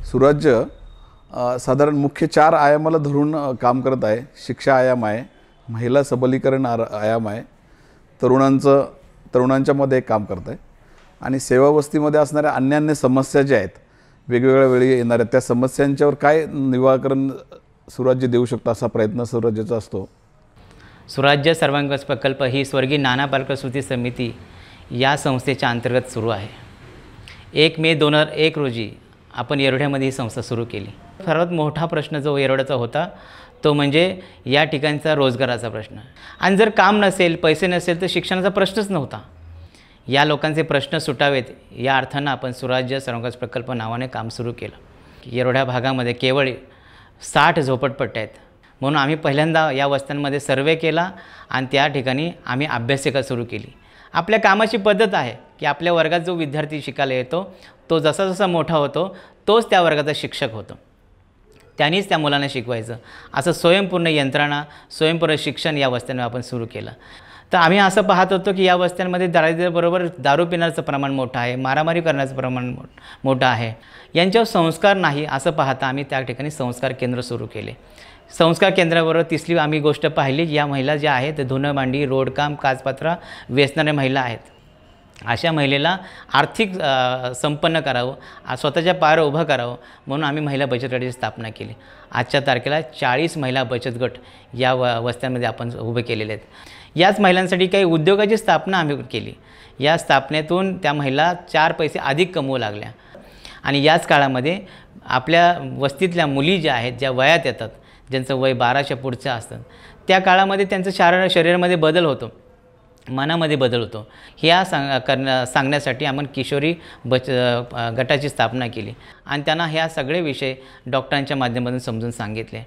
सुराज्य साधारण मुख्य 4 आयामाला धरून काम करत आहे। शिक्षा आयाम आहे, महिला सबलीकरण आयाम आहे, तरुणांच्या मध्ये काम करत आहे आणि सेवावस्थीमध्ये असणाऱ्या अन्य समस्या ज्या आहेत, वेगवेगळ्या वेळी येणाऱ्या त्या समस्यांच्यावर काय निराकरण सुराज्य देऊ शकतो असा प्रयत्न सुराज्याचा असतो। सुराज्य सर्वांगीण विकास प्रकल्प ही स्वर्गीय नाना पाटेकर स्मृती समिती या संस्थेच्या अंतर्गत सुरू आहे। 1 मे 2001 रोजी आपण येरवड्यामध्ये ही संस्था सुरू केली। सर्वात मोठा प्रश्न जो येरवड्याचा होता तो म्हणजे या ठिकाणचा रोजगाराचा प्रश्न, आणि जर काम नसेल, पैसे नसेल तर शिक्षणाचा प्रश्नच नव्हता। या लोकांचे प्रश्न सुटावेत या अर्थानं आपण सुराज्य सर्वांगीण विकास प्रकल्प नावाने काम सुरू केलं। येरवड्या भागामध्ये केवळ 60 झोपडपट्ट्या आहेत, म्हणून आम्ही पहिल्यांदा या वस्त्यांमध्ये सर्वे केला आणि त्या ठिकाणी आम्ही अभ्यासिका सुरू केली। आपल्या कामाची पद्धत आहे की आपल्या वर्गात जो विद्यार्थी शिकायला येतो तो जसा जसा मोठा होतो तोच त्या वर्गाचा शिक्षक होतो, त्यांनीच त्या मुलांना शिकवायचं, असं स्वयंपूर्ण यंत्रणा, स्वयंपूर्ण शिक्षण या वस्त्यांवर आपण सुरू केलं। तर आम्ही असं पाहत होतो की या वस्त्यांमध्ये दारिद्र्याबरोबर दारू पिण्याचं प्रमाण मोठं आहे, मारामारी करण्याचं प्रमाण मोठं आहे, यांच्यावर संस्कार नाही असं पाहता आम्ही त्या ठिकाणी संस्कार केंद्र सुरू केले। संस्कार केंद्राबरोबर तिसरी आम्ही गोष्ट पाहिली, या महिला ज्या आहेत धुणं भांडी, रोडकाम, काचपत्रा वेचणाऱ्या महिला आहेत, अशा महिलेला आर्थिक संपन्न करावं, स्वतःच्या पायावर उभं करावं म्हणून आम्ही महिला बचत गटाची स्थापना केली। आजच्या तारखेला 40 महिला बचत गट या वस्त्यांमध्ये आपण उभे केलेले आहेत। याच महिलांसाठी काही उद्योगाची स्थापना आम्ही केली। या स्थापनेतून त्या महिला 4 पैसे अधिक कमवू लागल्या आणि याच काळामध्ये आपल्या वस्तीतल्या मुली ज्या आहेत, ज्या वयात येतात, ज्यांचं वय 12च्या पुढचं असतं, त्या काळामध्ये त्यांचं शरीरामध्ये बदल होतो, मनामध्ये बदल होतो। ह्या सांगण्यासाठी आपण किशोरी गटाची स्थापना केली आणि त्यांना ह्या सगळे विषय डॉक्टरांच्या माध्यमातून समजून सांगितले।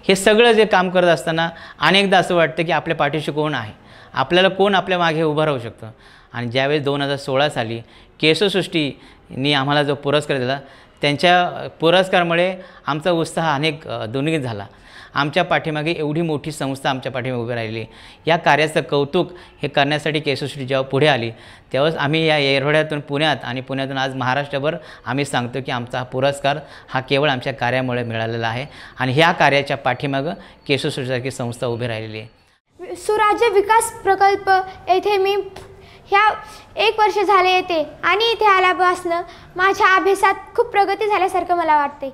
हे सगळं जे काम करत असताना अनेकदा असं वाटतं की आपल्या पाठीशी कोण आहे, आपल्याला कोण आपल्या मागे उभं राहू शकतं। आणि ज्यावेळेस 2016 साली केशसृष्टीनी आम्हाला जो पुरस्कार दिला, त्यांच्या पुरस्कारामुळे आमचा उत्साह अनेक दुनित झाला। आमच्या पाठीमागे एवढी मोठी संस्था आमच्या पाठीमागे उभी राहिली, या कार्याचं कौतुक हे करण्यासाठी केशसृष्टी जेव्हा पुढे आली तेव्हाच आम्ही या येरवड्यातून पुण्यात आणि पुण्यातून आज महाराष्ट्रभर आम्ही सांगतो की आमचा हा पुरस्कार हा केवळ आमच्या कार्यामुळे मिळालेला आहे आणि ह्या कार्याच्या पाठीमागं केशसृष्टीसारखी संस्था उभी राहिलेली आहे। सुराज्य विकास प्रकल्प येथे मी ह्या 1 वर्ष झाले येते आणि इथे आल्यापासून माझ्या अभ्यासात खूप प्रगती झाल्यासारखं मला वाटते।